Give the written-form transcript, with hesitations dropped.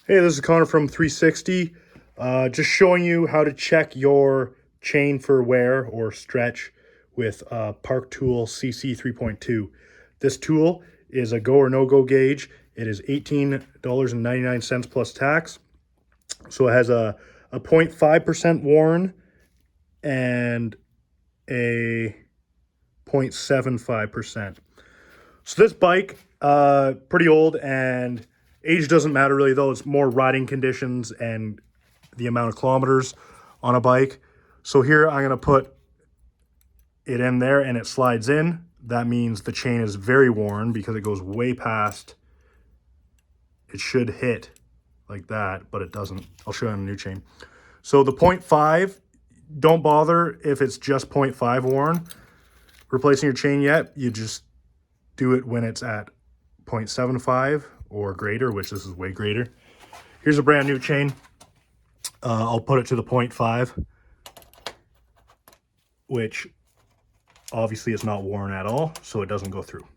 Hey, this is Connor from 360. Just showing you how to check your chain for wear or stretch with Park Tool CC 3.2. This tool is a go or no-go gauge. It is $18.99 plus tax. So it has a 0.5% worn and a 0.75%. So this bike, pretty old, and age doesn't matter really though. It's more riding conditions and the amount of kilometers on a bike. So here I'm going to put it in there and it slides in. That means the chain is very worn because it goes way past. It should hit like that, but it doesn't. I'll show you on a new chain. So the 0.5, don't bother if it's just 0.5 worn. Replacing your chain yet, you just do it when it's at 0.75 or greater, which this is way greater. Here's a brand new chain. I'll put it to the 0.5, which obviously is not worn at all, so it doesn't go through.